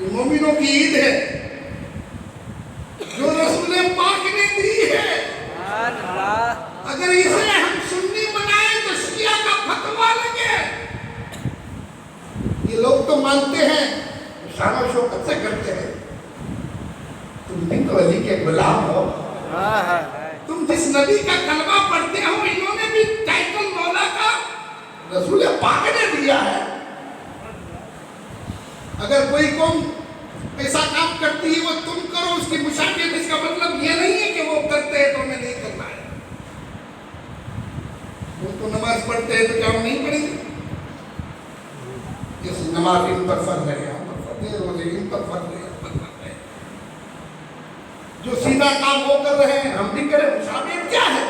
یہ مومنوں کی عید ہے جو رسول پاک نے دی ہے. اگر اسے ہم سنی منائیں تو شیعہ کا فتویٰ لگے. یہ لوگ تو مانتے ہیں, شان و شوکت سے کرتے ہیں, تم بھی تو علی کے غلام ہو. تم جس نبی کا کلمہ پڑھتے ہو انہوں نے بھی ٹائٹل مولا کا رسول پاک نے دیا ہے. اگر کوئی قوم ایسا کام کرتی ہے وہ تم کرو اس کی مشابہت, اس کا مطلب یہ نہیں ہے کہ وہ کرتے ہیں تو ہمیں نہیں کرنا ہے. وہ تو نماز پڑھتے ہیں تو کیا ہم نہیں پڑھیں گے؟ جس نماز ان پر فرض ہے, ہم پر فرض ہے, روزے ان پر فرض ہے, ہم پر فرض ہے. جو سیدھا کام وہ کر رہے ہیں ہم بھی کریں. مشابہت کیا ہے؟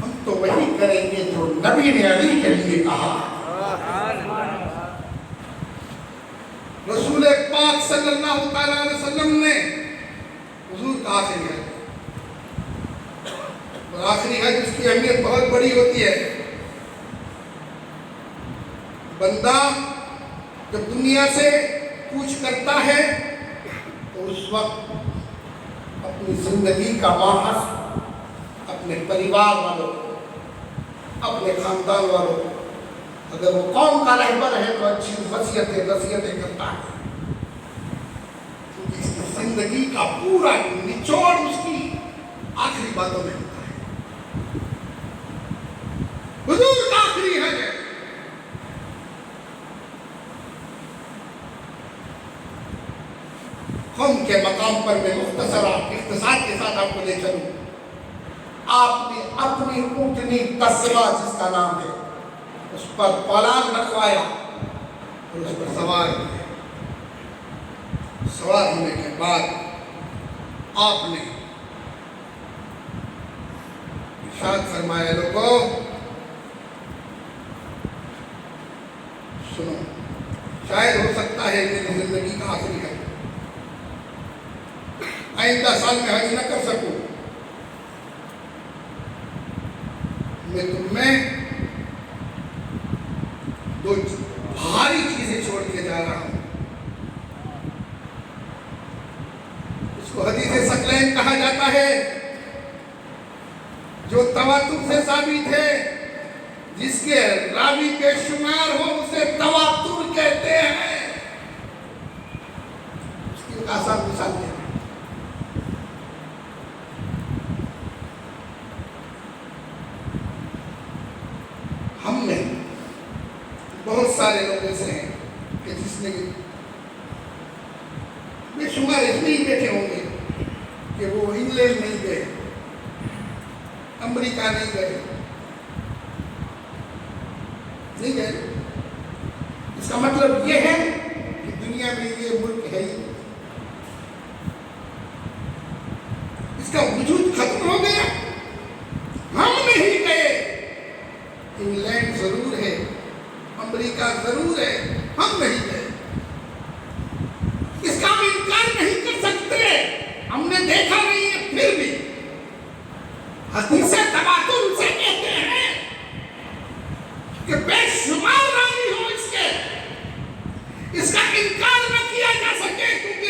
ہم تو وہی کریں گے جو نبی نے علی کے لیے کہا. رسول پاک صلی اللہ تعالیٰ علیہ وسلم نے حضور کا آخری ہے, اور آخری حج اس کی اہمیت بہت بڑی ہوتی ہے. بندہ جب دنیا سے کوچ کرتا ہے تو اس وقت اپنی زندگی کا محض اپنے پریوار والوں, اپنے خاندان والوں, اگر وہ قوم کا رہبر ہے تو اچھی وصیتیں کرتا ہے, کیونکہ اس کی زندگی کا پورا نچوڑ اس کی آخری باتوں میں ہوتا ہے. حضور کا آخری حج ہے. قوم کے مقام پر میں اختصار کے ساتھ آپ کو لے چلوں. آپ نے اپنی اونٹنی تسبہ جس کا نام ہے اس پر پالان رکھوایا اور اس پر سوار ہوئے. سوار ہونے کے بعد آپ نے ارشاد فرمایا, لوگوں سنو, شاید ہو سکتا ہے میری زندگی کا آخری ہے, آئندہ سال میں حج نہ کر سکوں. میں تم میں دو بھاری چیزیں چھوڑ کے جا رہا ہوں. اس کو حدیث ثقلین کہا جاتا ہے, جو تواتر سے ثابت ہے, جس کے راوی بے شمار ہو اسے تواتر کہتے ہیں. اس کی ایک آسان مثال ہے, ہم میں بہت سارے لوگ ایسے ہیں کہ جس نے بے شمار اس میں ہی بیٹھے ہوں گے کہ وہ انگلینڈ نہیں گئے, امریکہ نہیں گئے. اس کا مطلب یہ ہے کہ دنیا میں یہ ملک ہے ہی, اس کا وجود ختم ہو گیا. ہم نہیں گئے, انگلینڈ ضرور ہے, امریکہ ضرور ہے, ہم نہیں گئے. اس کا ہم انکار نہیں کر سکتے, ہم نے دیکھا نہیں ہے. پھر بھی حدیث تواتر اسے کہتے ہیں کہ بے شمار راوی ہو اس کے, اس کا انکار نہ کیا جا سکے, کیونکہ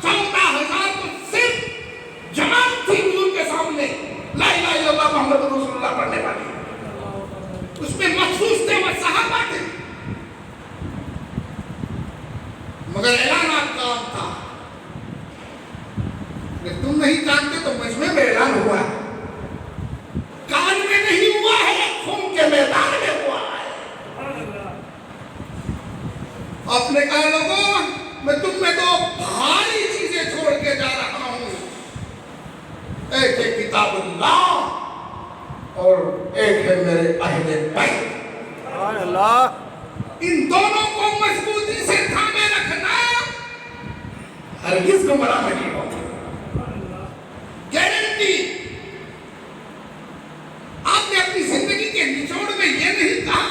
1,14,000 تو صرف جماعت تھی حضور کے سامنے لا الہ الا اللہ محمد رسول اللہ پڑھنے والی. اس میں مخصوص تھے وہ صحابہ تھے, مگر اعلان آپ کا عام تھا. اگر تم نہیں جانتے تو مجمع میں اعلان ہوا ہے, کان میں نہیں ہوا ہے, خون کے میدان میں ہوا ہے. آپ نے کہا لوگوں میں تم میں دو بھاری چیزیں چھوڑ کے جا رہا ہوں, ایک ہے کتاب اللہ اور ایک ہے میرے اہل بیت. ان دونوں کو مضبوطی سے تھامے رکھنا, ہرگز گمراہ نہیں ہوگا. گارنٹی. آپ نے اپنی زندگی کے نچوڑ میں یہ نہیں کہا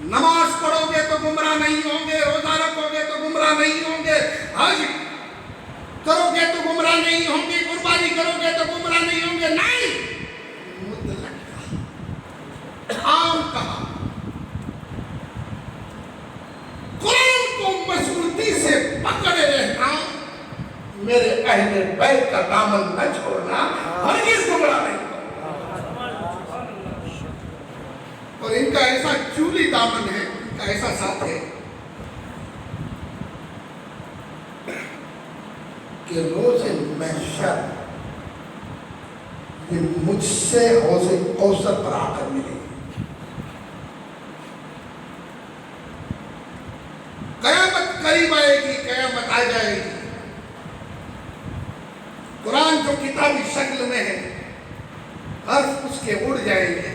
نماز پڑھو گے تو گمراہ نہیں ہوں گے, روزہ رکھو گے تو گمراہ نہیں ہوں گے, حج کرو گے تو گمراہ نہیں ہوں گے, قربانی کرو گے تو گمراہ نہیں ہوں گے. نہیں, مطلق کہا, عام کہا. اہل بیت کا دامن نہ چھوڑنا، ہرگز گمراہ نہیں ہوگا۔ اور ان کا ایسا چولی دامن ہے، ان کا ایسا ساتھ ہے کہ روز محشر یہ مجھ سے حوض کوثر پر آ کر ملے گی۔ قیامت قریب آئے گی، قیامت آ جائے گی، قرآن جو کتابی شکل میں ہے حرف اس کے اڑ جائیں گے۔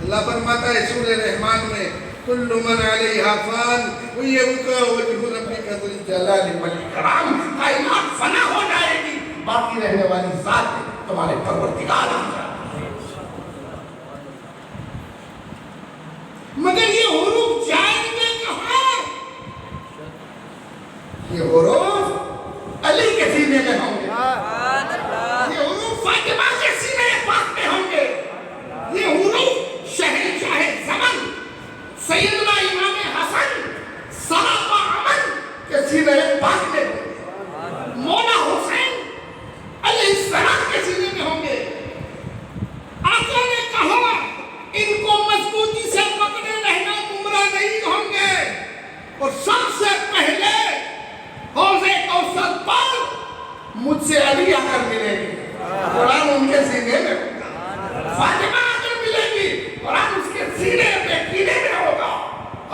اللہ فرماتا ہے سورہ رحمان میں کل من علیہا فان ویبقى وجہ ربک ذو الجلال والاکرام، کائنات فنا ہو جائے گی، باقی رہنے والی ذات ہے تمہارے پروردگار کی۔ مگر یہ حروف جائیں گے کہاں؟ یہ حروف علی کے سینے میں ہوں گے، یہ حروف فاطمہ کے سینے پاک میں ہوں گے، یہ حروف شہنشاہ زمن سیدنا امام حسن سراپا امن کے سینے پاک میں ہوں گے، مولا حسین علیہ السلام کے سینے میں ہوں گے۔ آقا نے کہا ان کو مضبوطی سے پکڑے رہنا، گمراہ نہیں ہوں گے۔ اور سب سے پہلے حوض کوثر پر مجھ سے علی آ کر ملے گی، قرآن ان کے سینے میں ہوگا، فاطمہ آ کر ملے گی، قرآن اس کے سینے پہ کینے میں ہوگا،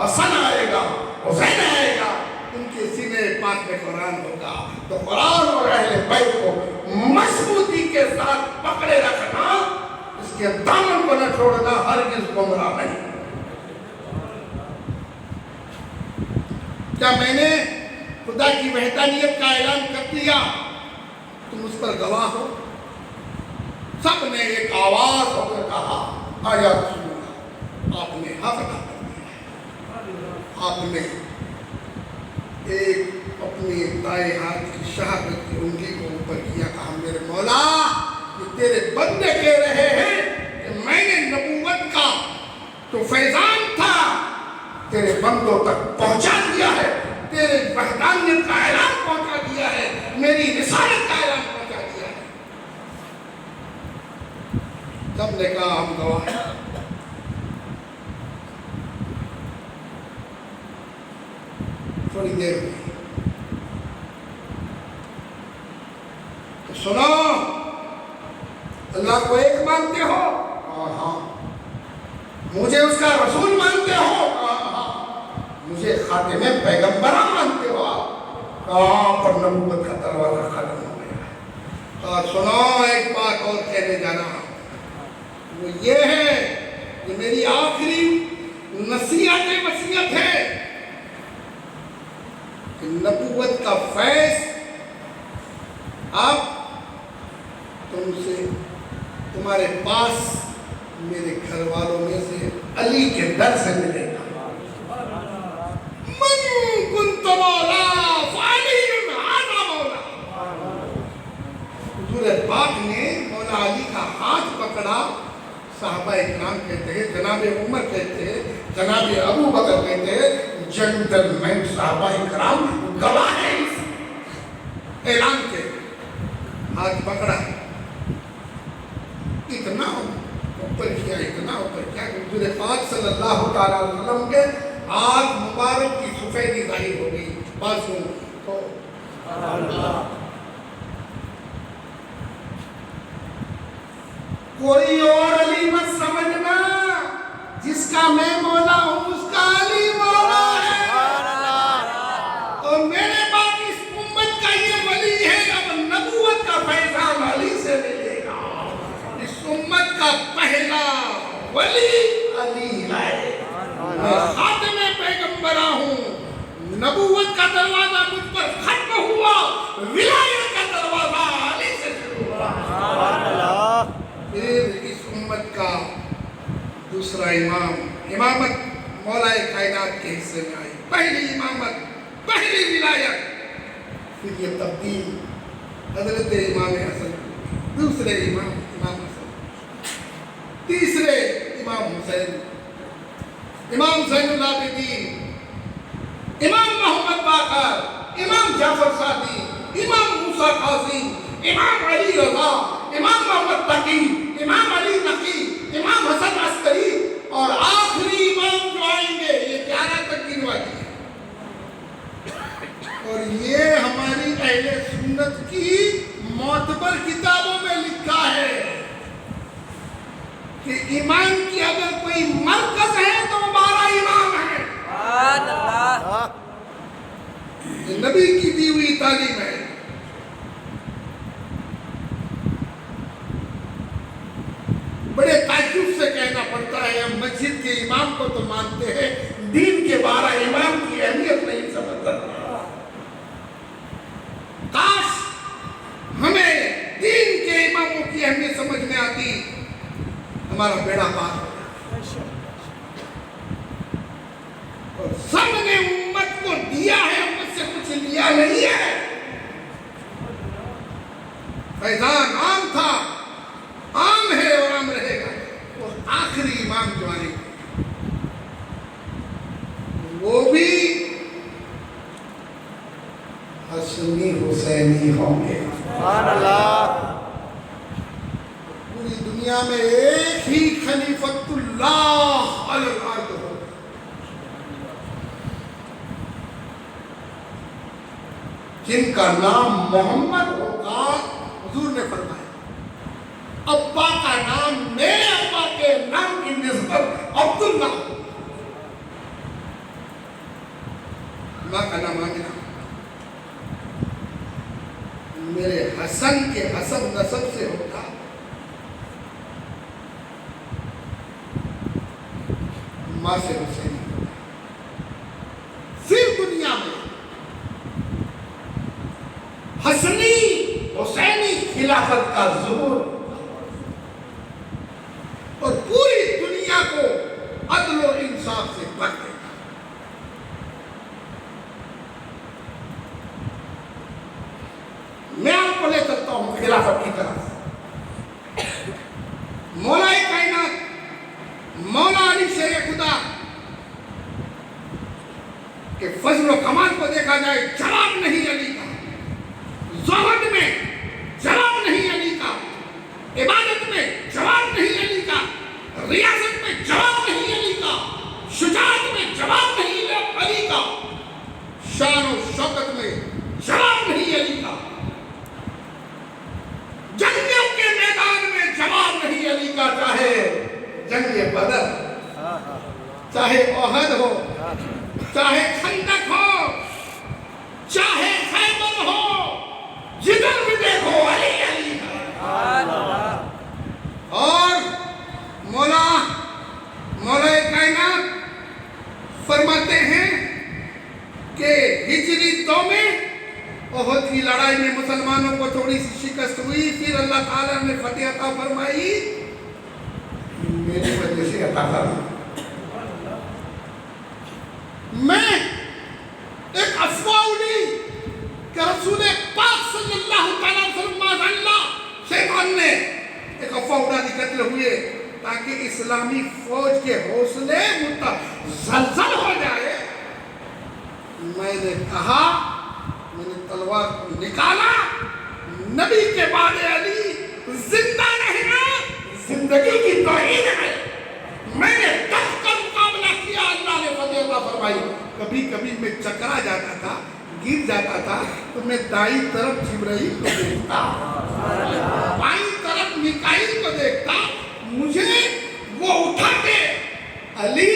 حسن آئے گا، حسین آئے گا، ان کے سینے پاک میں قرآن ہوگا۔ تو قرآن اور اہل بیت کو مضبوطی کے ساتھ پکڑے رکھنا، اس کے دامن کو نہ چھوڑنا، ہرگز گمراہ نہیں۔ کیا میں نے خدا کی وحدانیت کا اعلان کر دیا؟ تم اس پر گواہ ہو۔ سب نے ایک آواز ہو کر کہا آیا رسول اللہ، آپ نے حق ادا کر دیا۔ آپ نے ایک اپنی دائیں ہاتھ کی شہادت کی انگلی کو اوپر کیا، کہا میرے مولا یہ تیرے بندے کہہ رہے ہیں کہ میں نے نبوت کا تو فیضان تھا تیرے بندوں تک پہنچا دیا ہے، تیرے وحدانیت کا اعلان پہنچا دیا ہے، میری رسالت کا اعلان پہنچا دیا ہے۔ سب نے کہا ہم گواہ ہیں۔ تھوڑی دیر ہوئی تو سنو، اللہ کو ایک مانتے ہو؟ ہاں۔ مجھے اس کا رسول مانتے ہو؟ ہاں۔ مجھے خاتم پیغمبرہ مانتے ہو؟ کہاں پر نبوت کا دروازہ ختم ہو گیا۔ اور سنو، ایک بات اور کہنے جانا، وہ یہ ہے کہ میری آخری نصیحت وصیت ہے کہ نبوت کا فیض اب تمہارے پاس میرے گھر والوں میں سے علی کے در سے ملے گا۔ من کنت مولا فعلی هذا مولا۔ حضور پاک نے مولا علی کا ہاتھ پکڑا، صحابہ اکرام کہتے ہیں، جناب عمر کہتے ہیں، جناب ابو بکر کہتے ہیں، جنٹل مین صحابہ اکرام گواہ ہیں اس اعلان کے۔ ہاتھ پکڑا، اتنا اوپر کیا، اتنا اوپر کیا کہ حضور پاک صلی اللہ تعالیٰ علیہ وسلم کے ہاتھ مبارک کی سفیدی ظاہر ہو گئی بازو تو کوئی اور علی مت سمجھنا، جس کا میں مولا ہوں اس کا علی مولا ہے۔ اور میرے بعد اس امت کا یہ ولی ہے، اب نبوت کا فیضان علی سے ملے گا۔ اس امت کا پہلا ولی علی ہے۔ میں خاتم پیغمبرہ ہوں، نبوت کا دروازہ مجھ پر ختم ہوا، ولایت کا دروازہ علی سے شروع ہوا۔ پھر اس امت کا دوسرا امام، امامت مولا کائنات کے حصے میں آئی، پہلی امامت، پہلی ولایت۔ پھر یہ تبدیل حضرت امام حسن، دوسرے امام حسن، تیسرے امام حسین، امام زین العابدین، امام محمد باقر، امام جعفر صادق، امام موسیٰ کاظم، امام علی رضا، امام محمد تقی، امام علی نقی، امام حسن عسکری، اور آخری امام جو آئیں گے یہ 11 تک گنوا دیے. اور یہ ہماری اہل سنت کی معتبر کتابوں میں لکھا ہے کہ ایمان کی اگر کوئی مرکز ہے تو وہ 12 امام ہے. یہ نبی کی دی ہوئی تعلیم ہے. بڑے تعجب سے کہنا پڑتا ہے ہم مسجد کے امام کو تو مانتے ہیں، دین کے 12 امام کی اہمیت نہیں سمجھتا. کاش ہمیں دین کے اماموں کی اہمیت سمجھ میں آتی، ہمارا بیڑا پار ہو جاتا. اور سب نے امت کو دیا ہے، امت سے کچھ لیا نہیں ہے. فیضان عام تھا، عام ہے اور عام رہے گا. اور آخری امام جو آئے گے وہ بھی حسنی حسینی ہوں گے. سبحان اللہ. پوری دنیا میں ایک ہی خلیفۃ اللہ علی الارض ہوگا، جن کا نام محمد ہوگا. حضور نے فرمایا ابا کا نام میرے ابا کے نام کی نسبت عبداللہ، ماں کا نام آمنہ، میرے حسن کے حسب نسب سے ہوگا. ماں سے حسین ہوگا. پھر دنیا میں حسنی حسینی خلافت کا ظہور اور پوری دنیا کو عدل و انصاف سے بھر دے گا. میں آپ کو لے سکتا ہوں خلافت کی طرف. مولا کائنات مولا علی شیر خدا کہ فضل و کمال کو دیکھا جائے جواب نہیں علی کا، زہد میں جواب نہیں علی کا، عبادت میں جواب نہیں علی کا، ریاست میں جواب نہیں علی کا، شجاعت میں جواب نہیں علی کا، شان و شوکت میں جواب نہیں علی کا، جنگوں کے میدان میں جواب نہیں علی کا. چاہے جنگ بدر، چاہے احد ہو، چاہے خندق ہو، چاہے خیبر ہو، جدھر بھی دیکھو علی علی ہے. اور مولا کائنات فرماتے ہیں کہ ہجری 2 میں احد کی لڑائی میں مسلمانوں کو تھوڑی سی شکست ہوئی، پھر اللہ تعالیٰ نے فتح عطا فرمائی میری وجہ سے عطا فرمائی. میں ایک افواہ اڑی کہ رسول پاک صلی اللہ تعالیٰ وسلم اللہ شیطان نے ایک افواہ اڑا دی قتل ہوئے تاکہ اسلامی فوج کے حوصلے زلزل ہو جائے. میں نے کہا، میں نے تلوار کو نکالا، نبی کے بعد علی زندہ رہنا زندگی کی توہین ہے. میں نے دف کا مقابلہ کیا، اللہ نے فتح عطا فرمائی. کبھی کبھی میں چکرا جاتا تھا، گر جاتا تھا تو میں دائیں طرف جبرائیل کو دیکھتا، بائیں طرف میکائیل کو دیکھتا، مجھے وہ اٹھاتے علی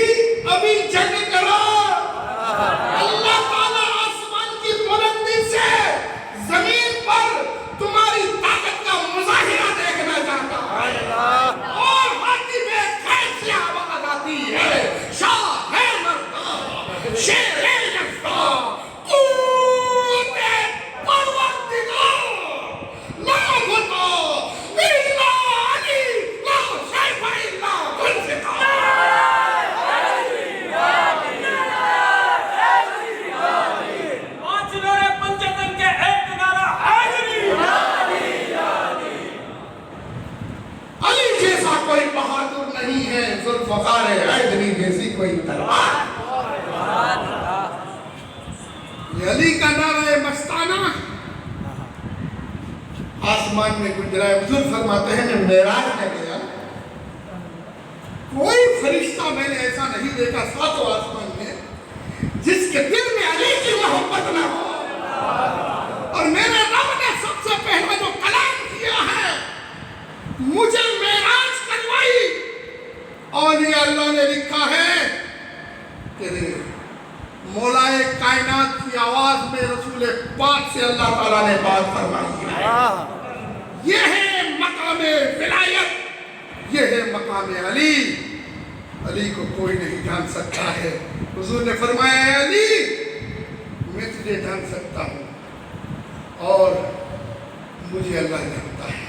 ابھی جنگ کرو. اللہ تعالیٰ آسمان کی بلندی سے زمین پر تمہاری طاقت کا مظاہرہ دیکھنا چاہتا ہے. اور ہاتھی میں کیسی آواز آتی ہے، شاہ ہے مردہ شیر یکتا قوت پروردگار لا خدا الا علی لا سیف الا ذوالفقار. کوئی بہادر نہیں ہے، ذوالفقار حیدری جیسی کوئی تلوار. یہ علی کا نعرہ مستانہ آسمان میں گزرا ہے. حضور فرماتے ہیں میں معراج میں گیا, کوئی فرشتہ میں نے ایسا نہیں دیکھا ساتوں آسمان میں جس کے دل میں علی کی محبت نہ ہو. اور میرے رب نے سب سے پہلا جو کلام کیا ہے مجھے معراج کروائی, اور یہ اللہ نے لکھا ہے کہ مولا کائنات کی آواز میں رسول پاک سے اللہ تعالیٰ نے بات فرمائی ہے. یہ ہے مقام ولایت, یہ ہے مقام علی. علی کو کوئی نہیں جان سکتا ہے. حضور نے فرمایا ہے علی میں تجھے جان سکتا ہوں اور مجھے اللہ جانتا ہے.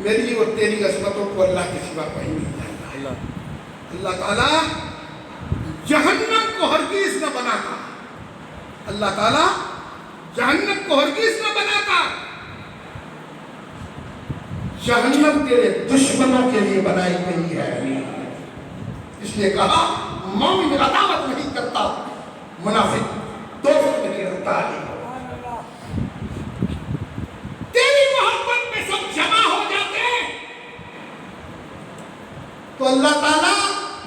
میری اور تیری عظمتوں کو اللہ کے سوا کوئی نہیں جانتا. اللہ تعالیٰ جہنم کو ہرگز نہ بناتا, اللہ تعالیٰ جہنم کو ہرگز نہ بناتا. جہنم تیرے دشمنوں کے لیے بنائی گئی ہے. اس لیے کہا مومن عداوت نہیں کرتا, منافق دوست نہیں رکھتا. تیری محبت میں سب جمع ہو جاتے ہیں تو اللہ تعالیٰ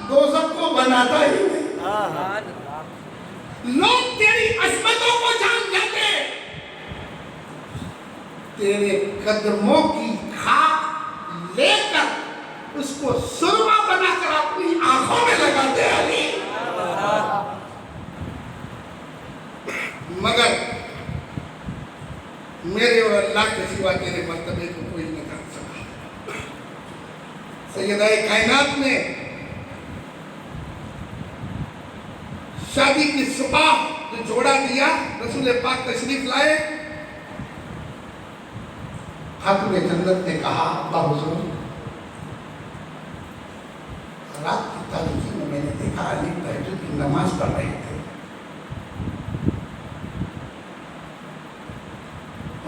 دوزخ کو بناتا ہی نہیں. لوگ تیری عظمتوں کو جان جاتے, تیرے قدموں کی کھاک لے کر اس کو سرما بنا کر اپنی آنکھوں میں لگاتے علی. مگر میرے اور اللہ کے سوا تیرے مرتبے کو کوئی نہ جان سکا. سیدہ کائنات نے شادی کی صبح جو جوڑا دیا, رسول پاک تشریف لائے, خاتون جنت نے کہا ابا حضور رات کی تاریکی میں نے دیکھا علی تہجد کی نماز پڑھ رہے تھے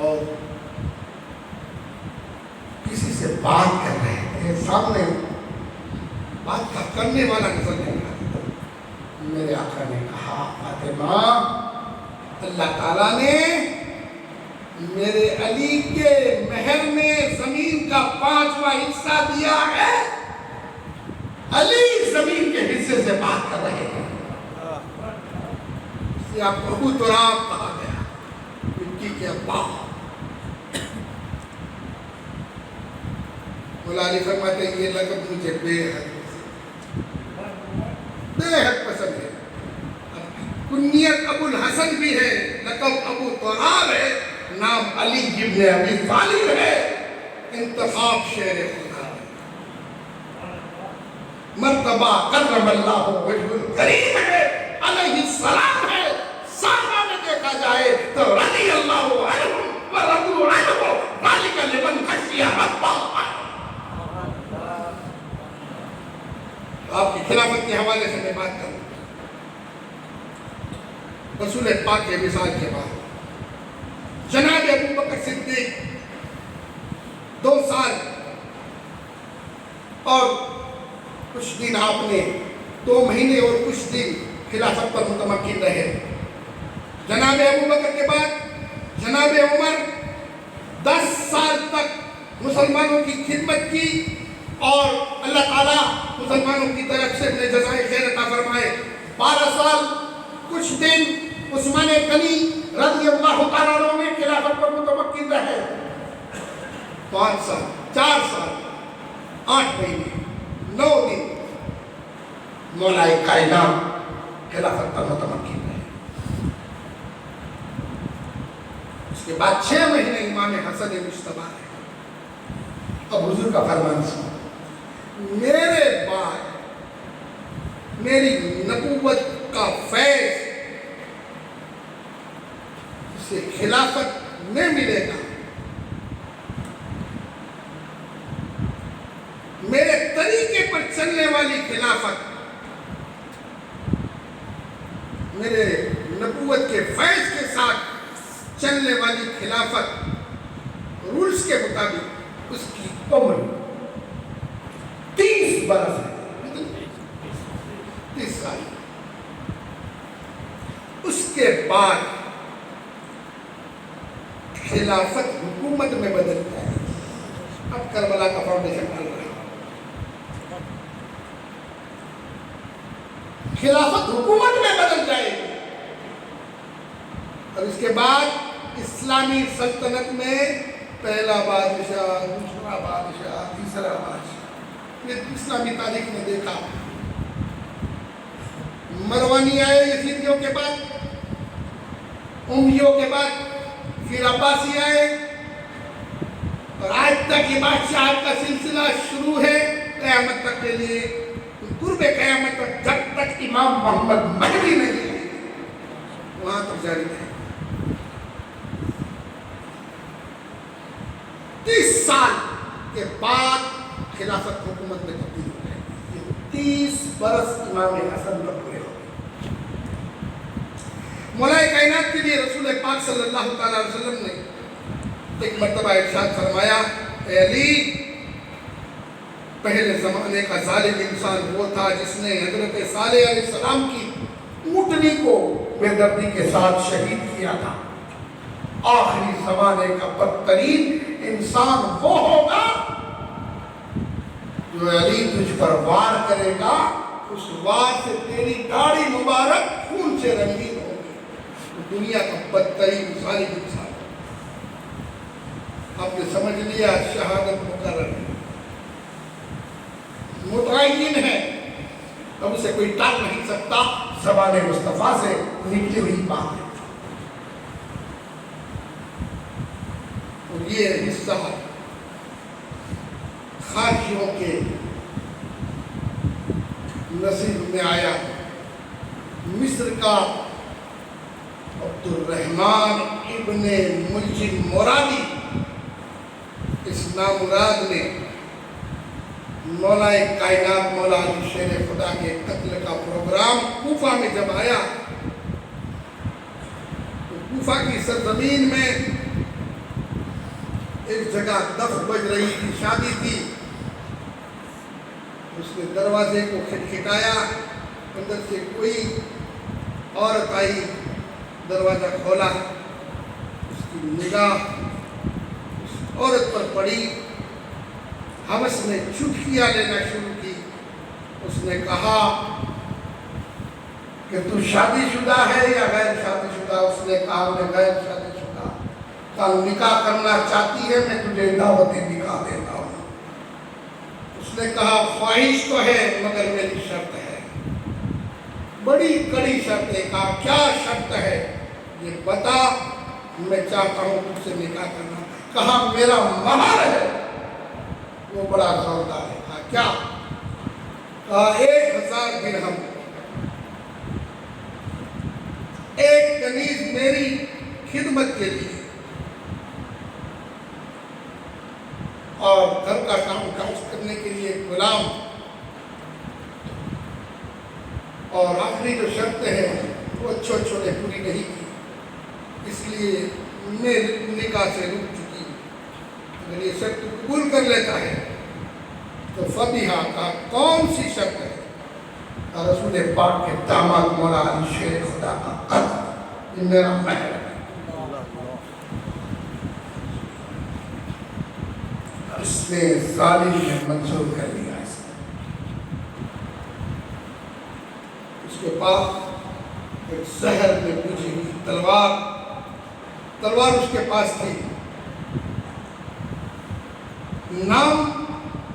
اور کسی سے بات کر رہے تھے. سامنے بات کرنے والا نظر نہیں آتا. میرے آقا نے کہا فاطمہ اللہ تعالیٰ نے میرے علی کے مہر میں زمین کا 5واں حصہ دیا ہے. علی زمین کے حصے سے بات کر رہے ہیں. اس سے آپ کو ابو تراب کہا گیا, مٹی کے ابا. مولا علی فرماتے ہیں یہ لقب مجھے بے حد پسند ہے. کنیت ابو الحسن بھی ہے, لقب ابو تراب ہے, نام علی ابن ابی طالب ہے. انتخاب شیر خدا, مرتبہ کرم اللہ وجہ الکریم ہے, علیہ السلام ہے. صحابہ میں دیکھا جائے تو رضی اللہ عنہ ورضوا عنہ ذلک لمن خشی ربہ. آپ کی خلافت کے حوالے سے میں بات کروں. رسول پاک کے وصال کے بعد جناب ابو بکر صدیق 2 سال اور کچھ دن, آپ نے 2 مہینے اور کچھ دن خلافت پر متمکن رہے. جناب ابو بکر کے بعد جناب عمر 10 سال تک مسلمانوں کی خدمت کی اور اللہ تعالیٰ مسلمانوں کی طرف سے اپنے جزائے خیر عطا فرمائے. 12 سال کچھ دن عثمان غنی رضی اللہ تعالیٰ عنہ میں خلافت پر متمکن رہے. 5 سال 4 سال 8 مہینے 9 دن مولا کائنات خلافت پر متمکن رہے. اس کے بعد 6 مہینے امام حسن مجتبی رہے. اب حضور کا فرمان سنو, میرے بعد میری نبوت کا فیض سے خلافت میں ملے گا. میرے طریقے پر چلنے والی خلافت, میرے نبوت کے فیض کے ساتھ چلنے والی خلافت, رولز کے مطابق اس کی عمر 30 برس ہے, 30 سال. اس کے بعد اب کربلا کا فاؤنڈیشن ڈال رہا ہے. خلافت حکومت میں بدل جائے گی اور اس کے بعد اسلامی سلطنت میں پہلا بادشاہ، دوسرا بادشاہ، تیسرا بادشاہ. یہ اسلامی تاریخ میں دیکھا. مروانی آئے یزیدیوں کے بعد، امیوں کے بعد، پھر عباسی آئے اور آج تک یہ بادشاہت کا سلسلہ شروع ہے قیامت تک کے لیے، قرب قیامت تک، جب تک امام محمد مہدی نہیں آئے وہاں تک جاری ہے. 30 سال کے بعد خلافت حکومت میں تبدیل ہو گئے. یہ 30 برس امام حسن پر پورے ہو گئے. مولا کائنات کے لیے رسول پاک صلی اللہ تعالی علیہ وسلم نے ایک مرتبہ ارشاد فرمایا، اے علی، پہلے زمانے کا ظالم انسان وہ تھا جس نے حضرت صالح علیہ السلام کی اونٹنی کو بے دردی کے ساتھ شہید کیا تھا. آخری زمانے کا بدترین انسان وہ ہوگا جو علی تجھ پر وار کرے گا، اس وار سے تیری داڑھی مبارک خون سے رنگین ہوگی. دنیا کا بدترین ظالم انسان. آپ نے سمجھ لیا شہادت مقرر ہے، متعین ہے، اب اسے کوئی ٹال نہیں سکتا. زبان مصطفیٰ سے نکلی ہوئی بات ہے. اور یہ حصہ خارجیوں کے نصیب میں آیا. مصر کا عبد الرحمن ابن ملجم مرادی، اس نامراد نے مولا کائنات مولا علی شیر خدا کے قتل کا پروگرام کوفہ میں جب آیا تو کوفہ کی سرزمین میں ایک جگہ دف بج رہی تھی، شادی تھی. اس نے دروازے کو کھٹکھٹایا، اندر سے کوئی عورت آئی، دروازہ کھولا. اس کی نگاہ اس عورت پر پڑی، ہوس نے چٹکیاں لینا شروع کی. اس نے کہا کہ تو شادی شدہ ہے یا غیر شادی شدہ؟ اس نے کہا میں غیر شادی شدہ. کہا نکاح کرنا چاہتی ہے، میں تجھے دعوت نکاح دیتا ہوں. اس نے کہا خواہش تو ہے مگر میری شرط ہے، بڑی کڑی شرط ہے. کہا کیا شرط ہے؟ یہ بتا، میں چاہتا ہوں تجھ سے نکاح کرنا. کہا میرا مہر ہے. وہ بڑا زوردار ہے. کہا کیا؟ کہا 1000 درہم، ایک کنیز میری خدمت کے لیے، اور گھر کا کام کاج کرنے کے لیے ایک غلام. اور آخری جو شرطیں ہیں وہ چھوٹے پوری نہیں کی، اس لیے میں نکاح سے رک چکی. اگر یہ شرط قبول کر لیتا ہے تو فبیہا. کا کون سی شرط ہے؟ رسول پاک کے داماد مولا علی شیر خدا کا قتل، یہ میرا مہر ہے. اس نے ظالم نے منظور کر لیا. اس کے پاس ایک زہر میں بجھی ہوئی تلوار اس کے پاس تھی. نام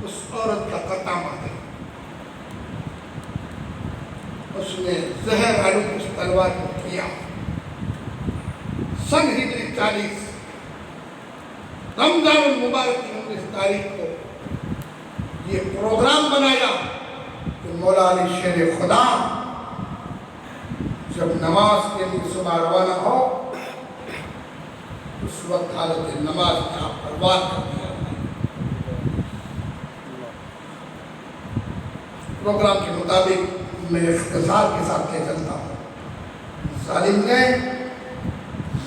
اس عورت کا قطامہ ہے. اس نے زہر آلود اس تلوار کو کیا. سن ہجری 40 رمضان المبارک کی 19 تاریخ کو یہ پروگرام بنایا کہ مولا علی شیر خدا جب نماز کے لیے صبح روانہ ہو، اس وقت حالت نماز میں آپ پر وار کر دیا. پروگرام کے مطابق میں اختصار کے ساتھ کہہ چلتا ہوں. ظالم نے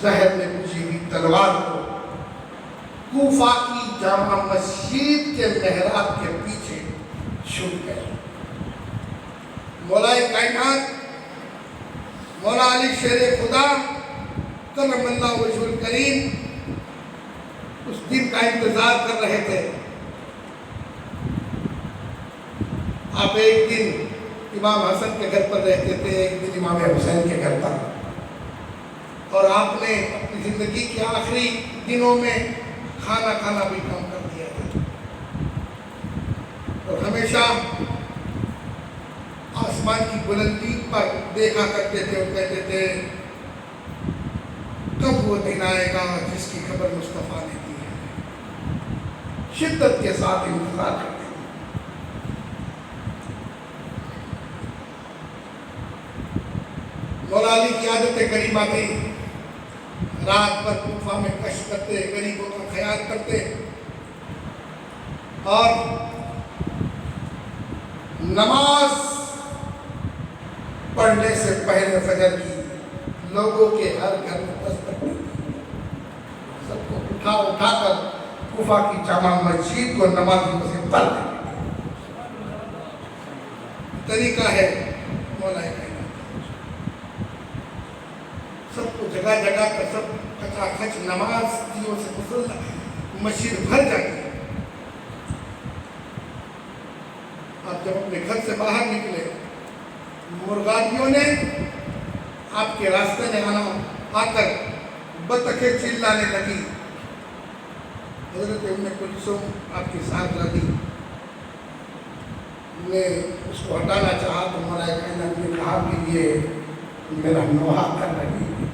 زہر میں بجھی ہوئی تلوار کو کوفہ کی جامع مسجد کے محراب کے پیچھے چھوٹ گئے. مولا کائنات مولا علی شیر خدا کرم اللہ وجہ الکریم اس دن کا انتظار کر رہے تھے آپ ایک دن امام حسن کے گھر پر رہتے تھے، ایک دن امام حسین کے گھر پر، اور آپ نے اپنی زندگی کے آخری دنوں میں کھانا کھانا بھی کم کر دیا تھا، اور ہمیشہ آسمان کی بلندی پر دیکھا کرتے تھے اور کہتے تھے کب وہ دن آئے گا جس کی خبر مصطفیٰ نے دی ہے، شدت کے ساتھ انتظار کرتے تھے۔ مولا علی کی عادت کریمہ تھی، رات بھر کوفہ میں کشت کرتے، غریبوں کا خیال کرتے، اور نماز پڑھنے سے پہلے فجر کی لوگوں کے ہر گھر میں دستک ہوتی، سب کو اٹھا کر کوفہ کی جامع مسجد کو نمازیوں سے بھر دیتے۔ طریقہ ہے مولا علی، سب کو جگہ جگہ پر سب کچا کچ نماز دیوں سے مسلح مسجد بھر جاتی ہے۔ آپ جب اپنے گھر سے باہر نکلے، مرغابیوں نے آپ کے راستے میں آ کر بطخیں چلانے لگی، حضرت ام کلثوم آپ کی ساتھ لگی، نے اس کو ہٹانا چاہا تو مولا کائنات نے کہا کہ یہ میرا نوحہ کر رہی ہے،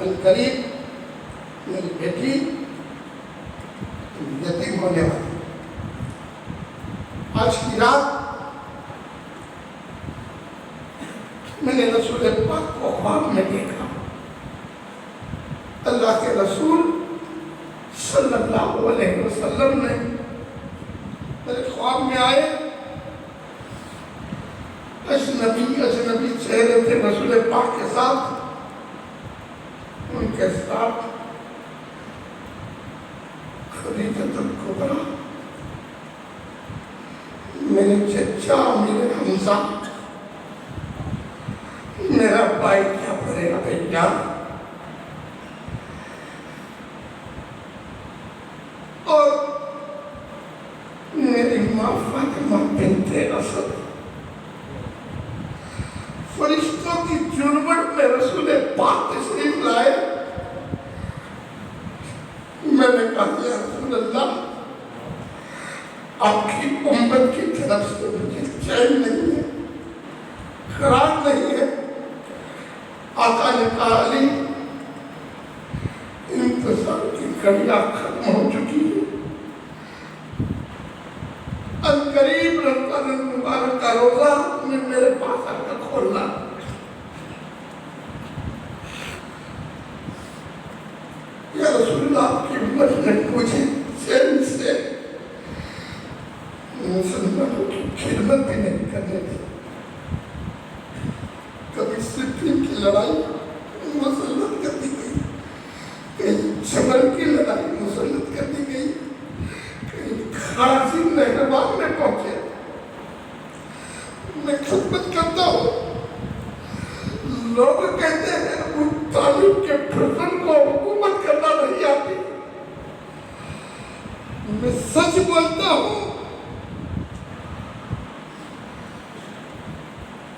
عنقریب میری بیٹی یتیم ہونے والی۔ آج کی رات میں نے رسول پاک کو خواب میں دیکھا، اللہ کے رسول صلی اللہ علیہ وسلم نے میرے خواب میں آئے، اجنبی چہرے تھے رسول پاک کے ساتھ، ان کے ساتھ خدیجہ الکبریٰ، میرے چچا میرے حمزہ، میرا بھائی جعفر عطیہ، اور میری ماں فاطمہ بنت اسد۔ فرشتوں کی جرمٹ میں رسول پاک تشریف لائے۔ میں نے کہا یا رسول اللہ، آپ کی امت کی طرف سے مجھے چین نہیں ہے، قرار نہیں ہے۔ آقا نے کہا علی، انتظار کی گھڑیاں ختم ہو چکی ہے، عنقریب رمضان المبارک کا روزہ میں میرے پاس آ کر کھولنا۔ یا رسول اللہ، آپ کی امت نے مجھے چین سے مسلمانوں کی خدمت بھی نہیں کرنے دی۔ کبھی صفین کی لڑائی مسلط کر دی گئی، کہیں جبل کی لڑائی مسلط کر دی گئی، کہیں خازن نہروان میں پہنچے۔ میں خدمت کرتا ہوں، لوگ کہتے ہیں ابو طالب کے پرزن کو حکومت کرنا نہیں آتی، میں سچ بولتا ہوں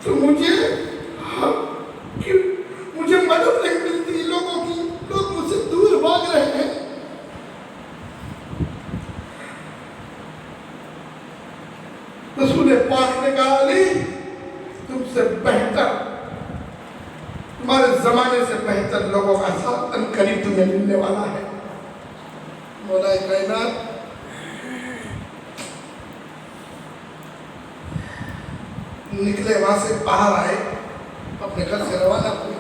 تو مجھے مدد نہیں ملتی لوگوں کی، لوگ مجھ سے دور بھاگ رہے ہیں۔ رسول پاک نے کہا علی، تم سے بہتر، تمہارے زمانے سے بہتر لوگوں کا ساتھ عنقریب تمہیں ملنے والا ہے۔ مولا کائنات نکلے، وہاں سے باہر آئے، اپنے گھر سے روانہ ہوئے،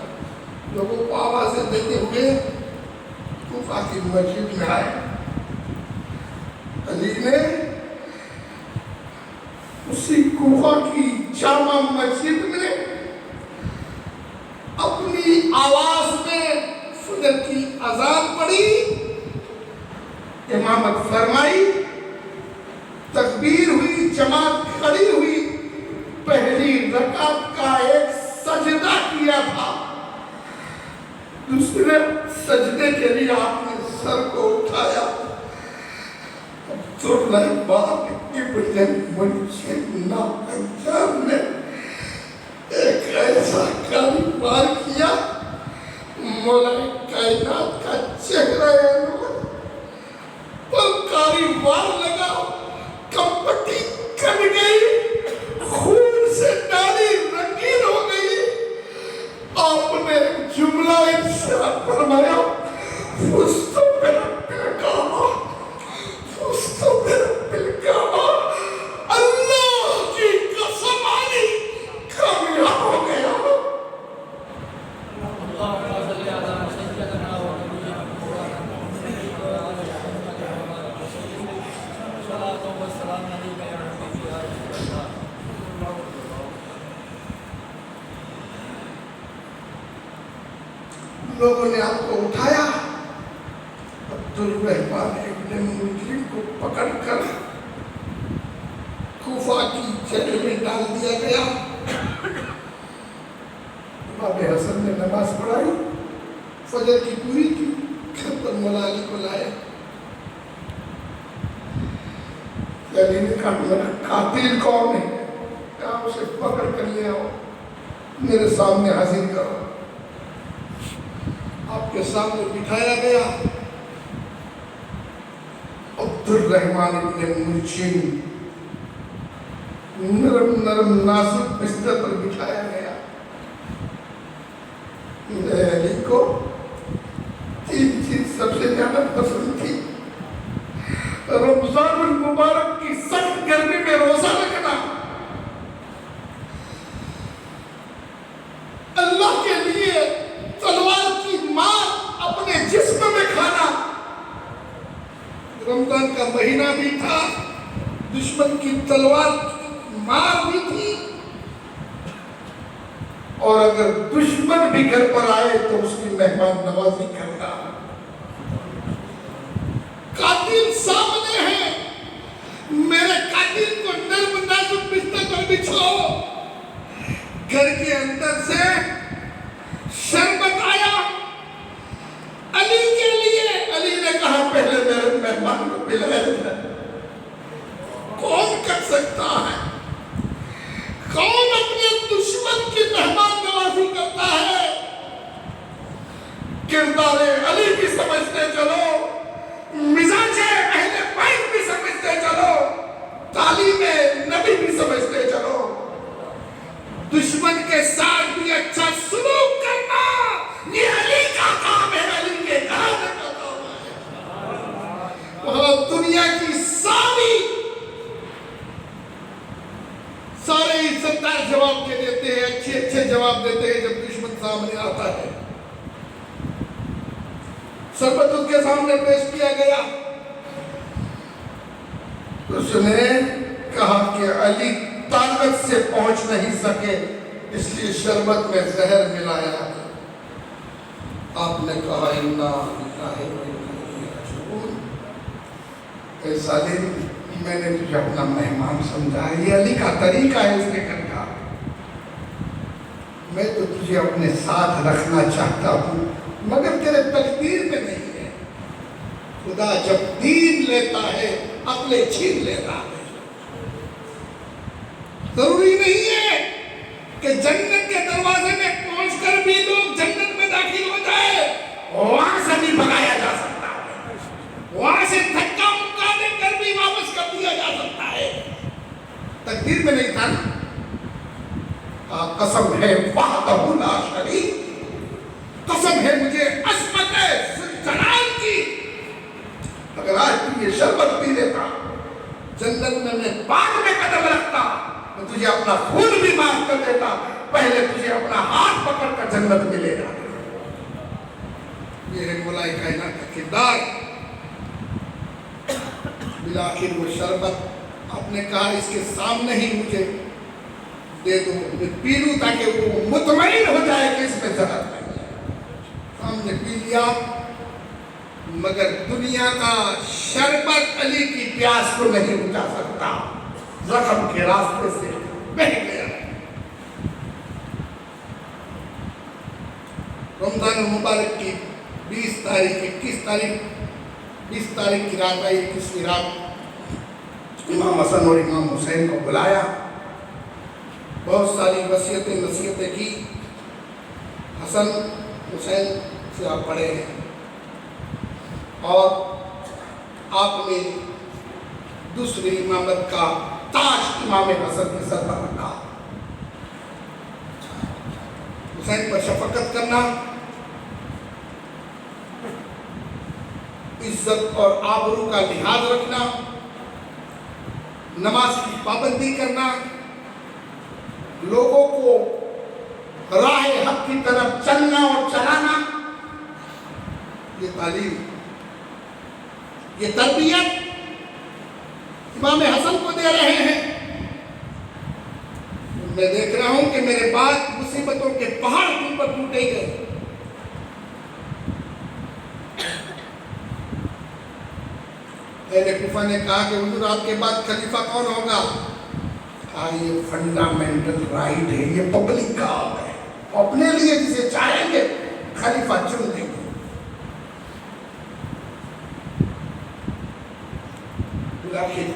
لوگوں کو آوازیں دیتے ہوئے کوفہ کی مسجد میں آئے۔ علی نے اسی کوفہ کی جامع مسجد میں اپنی آواز میں فجر کی اذان پڑھی، امامت فرمائی، تکبیر ہوئی، جماعت کھڑی ہوئی، پہلی رکعت کا ایک سجدہ کیا تھا، دوسرے سجدے کے لیے آپ نے سر کو اٹھایا، سلیمان ابن منشن ناپنجاب نے ایک ایسا کاروبار کیا، مولا کائنات کا چہرہ انور پر کاروبار لگا، کپٹی کٹ گئی، خون سے ڈالی رنگین ہو گئی۔ آپ نے جملہ ارشاد فرمایا، فزت برب الکعبہ، فزت برب الکعبہ، اللہ کی قسم علی کامیاب ہو گیا۔ لوگوں نے آپ کو اٹھایا، عبد الرحمن ابن ملجم کو پکڑ کر کوفہ کی جیل میں ڈال دیا گیا۔ امام حسن نے نماز پڑھائی، فجر کی پوری کی، گھر پر مولا علی کو لائے۔ علی نے کہا میرا قاتل کون ہے؟ کہا اسے پکڑ کر لے آؤ، میرے سامنے حاضر کرو۔ آپ کے سامنے بٹھایا گیا، عبد الرحمن ابن ملجم نرم نرم نازک بستر پر بٹھایا گیا۔ علی کو تین چیز سب سے زیادہ پسند تھی، رمضان المبارک کی سخت گرمی میں روزہ رکھنا، اللہ کے لیے تلوار کی مار اپنے جسم میں کھانا۔ رمضان کا مہینہ بھی تھا، دشمن کی تلوار مار بھی تھی، اور اگر دشمن بھی گھر پر آئے تو اس کی مہمان نوازی کرنا۔ قاتل سامنے ہے، میرے قاتل کو نرم نازک بستر پر بچھاؤ۔ گھر کے اندر سے شربت آیا علی کے لیے۔ علی نے کہا پہلے میرے مہمان کو پلایا۔ کون کر سکتا ہے؟ کون اپنے دشمن کی مہمان نوازی کرتا ہے؟ کردار علی بھی سمجھتے چلو، مزاج اہل بیت بھی سمجھتے چلو، تعلیم نبی بھی سمجھتے چلو۔ دشمن کے ساتھ بھی اچھا سلوک کرنا یہ علی کا کام ہے، علی کے گھرانے کا کام ہے۔ وہاں دنیا کی سارے عزتدار جواب دے دیتے ہیں، اچھے اچھے جواب دیتے ہیں جب دشمن سامنے آتا ہے۔ شربت اس کے سامنے پیش کیا گیا، اس نے کہا کہ علی طاقت سے پہنچ نہیں سکے، اس لیے شربت میں زہر ملایا ہے۔ آپ نے کہا انا للہ و انا الیہ راجعون، اے ظالم میں نے تجھے اپنا مہمان سمجھا، یہ علی کا طریقہ ہے اس نے کہا، میں تو تجھے اپنے ساتھ رکھنا چاہتا ہوں مگر تیرے تقدیر میں نہیں ہے۔ خدا جب دین لیتا ہے عقل چھین لیتا ہے۔ ضروری نہیں ہے کہ جنت کے دروازے میں پہنچ کر بھی لوگ جنت میں داخل ہو جائے، وہاں سے بھی بھگایا جا سکتا ہے، وہاں سے دھکا مکا دے کر بھی واپس کر دیا جا سکتا ہے۔ تقدیر میں نہیں تھا نا۔ قسم ہے وحدہ لا شریک، قسم ہے مجھے عظمت ذوالجلال کی، اگر آج تو یہ شربت پی لیتا، جنت میں بعد میں قدم رکھتا، میں تجھے اپنا خون بھی معاف کر دیتا، پہلے تجھے اپنا ہاتھ پکڑ کر جنت میں لے جاتا۔ یہ ہے مولا کائنات کا کردار۔ بالآخر وہ شربت آپ نے کہا اس کے سامنے ہی مجھے دے دو، میں پی لوں تاکہ وہ مطمئن ہو جائے کہ اس میں زہر نہیں ہے۔ سامنے پی لیا، مگر دنیا کا شربت علی کی پیاس کو نہیں بجھا سکتا، زخم کے راستے سے بہہ گیا۔ رمضان المبارک کی 20 تاریخ 21 تاریخ 20 تاریخ کی رات آئی، 21ویں رات امام حسن اور امام حسین کو بلایا، بہت ساری نصیحتیں کی. حسن حسین سے آپ پڑھے ہیں اور آپ نے دوسری امامت کا تاج امام حسن کے سر پر رکھا. حسین پر شفقت کرنا، عزت اور آبرو کا لحاظ رکھنا، نماز کی پابندی کرنا، لوگوں کو راہ حق کی طرف چلنا اور چلانا، یہ تعلیم، یہ تربیت امام حسن کو دے رہے ہیں. میں دیکھ رہا ہوں کہ میرے بعد مصیبتوں کے پہاڑ کے اوپر ٹوٹے گئے. اہل کوفہ نے کہا کہ حضور آپ کے بعد خلیفہ کون ہوگا؟ کہا یہ فنڈامنٹل رائٹ ہے، یہ پبلک کا حق ہے، اپنے لیے جسے چاہیں گے خلیفہ چن دیں گے. آخر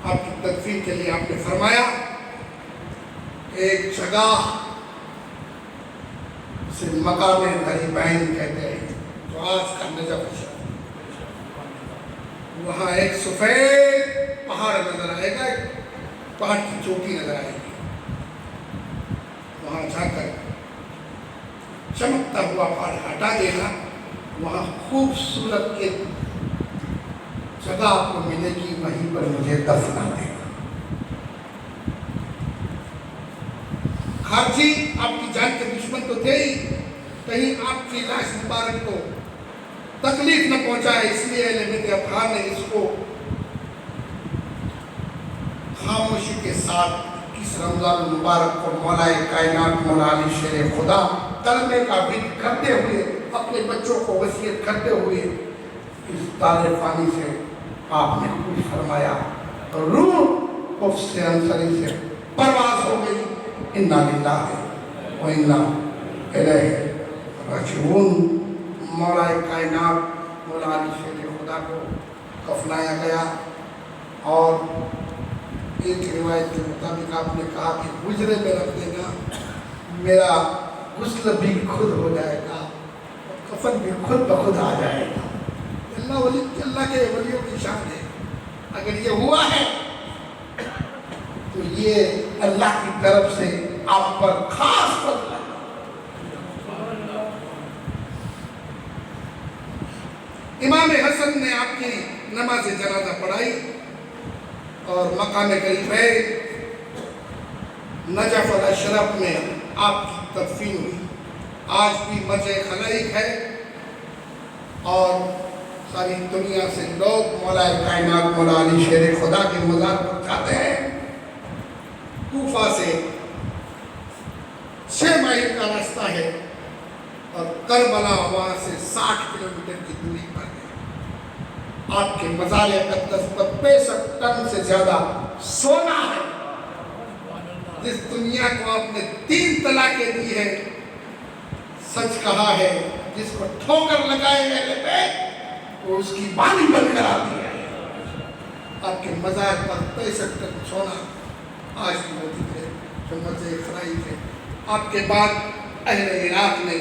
آپ کی تدفین کے لیے آپ نے فرمایا ایک جگہ سے مقام غریبین کہتے ہیں جو آج کا نجف ہے، وہاں ایک سفید پہاڑ نظر آئے گا، ایک پہاڑ کی چوٹی نظر آئے گی. وہاں جا کر چمکتا ہوا پہاڑ ہٹا دینا، وہاں خوبصورت ایک جگہ آپ کو ملے گی، وہیں پر مجھے دفنا دینا. خارجی آپ کی جان کے دشمن تو تھے ہی، کہیں آپ کی لاش مبارک کو تکلیف نہ پہنچائے، اس لیے اہل بیت اطہار نے اس کو خاموشی کے ساتھ اس رمضان المبارک کو مولا کائنات مولا علی شیر خدا کلمے کا ذکر کرتے ہوئے، اپنے بچوں کو وصیت کرتے ہوئے اس تار فانی سے آپ نے کچھ فرمایا، روح اف سے انصری سے پرواز ہو گئی. انا للہ و انا الیہ راجعون. مولا کائنات مولا علی شیر خدا کو کفنایا گیا اور ایک روایت کے مطابق آپ نے کہا کہ حجرے میں رکھ دینا، میرا غسل بھی خود ہو جائے گا اور کفن بھی خود بخود آ جائے گا. اللہ کے ولیوں کی شان ہے. اگر یہ ہوا ہے تو یہ اللہ کی طرف سے آپ پر خاص فضل ہے. امام حسن نے آپ کی نماز جنازہ پڑھائی اور مقام قریب ہے نجف الاشرف میں آپ کی تدفین ہوئی. آج بھی مرجع خلائق ہے اور ساری دنیا سے لوگ مولا کائنات مولا علی شیر خدا کے مزار پر جاتے ہیں. کوفہ سے 6 مائل کا راستہ ہے اور کربلا وہاں سے 60 کلومیٹر کی دوری پر ہے. آپ کے مزار اقدس پر 65 ٹن سے زیادہ سونا ہے. جس دنیا کو آپ نے 3 طلاقیں دی ہے، سچ کہا ہے، جس کو ٹھوکر لگائے گئے وہ اس کی بانی بند کرا دیا ہے. آپ کے مزار پر 65 ٹن سونا آج بھی موجود ہے جو مرجع خلائق ہے. آپ کے بعد اہل عراق نے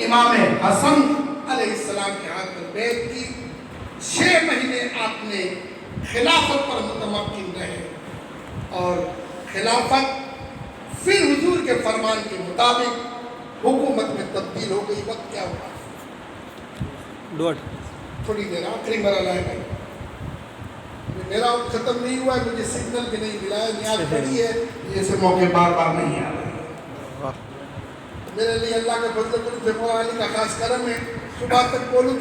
امام حسن علیہ السلام کے ہاتھ پر بیعت کی. 6 مہینے آپ نے خلافت پر متمکن رہے اور خلافت پھر حضور کے فرمان کے مطابق حکومت میں تبدیل ہو گئی. وقت کیا ہوا؟ تھوڑی دیر آخری مرحلہ ہے بھائی. میرا وقت ختم نہیں ہوا ہے، مجھے سگنل بھی نہیں ملا ہے، نیاز پڑی ہے، جیسے موقع بار بار نہیں آ رہے. میرے لیے اللہ کا فضل کرم سے مولا علی کا خاص کرم ہے. صبح تک بولوں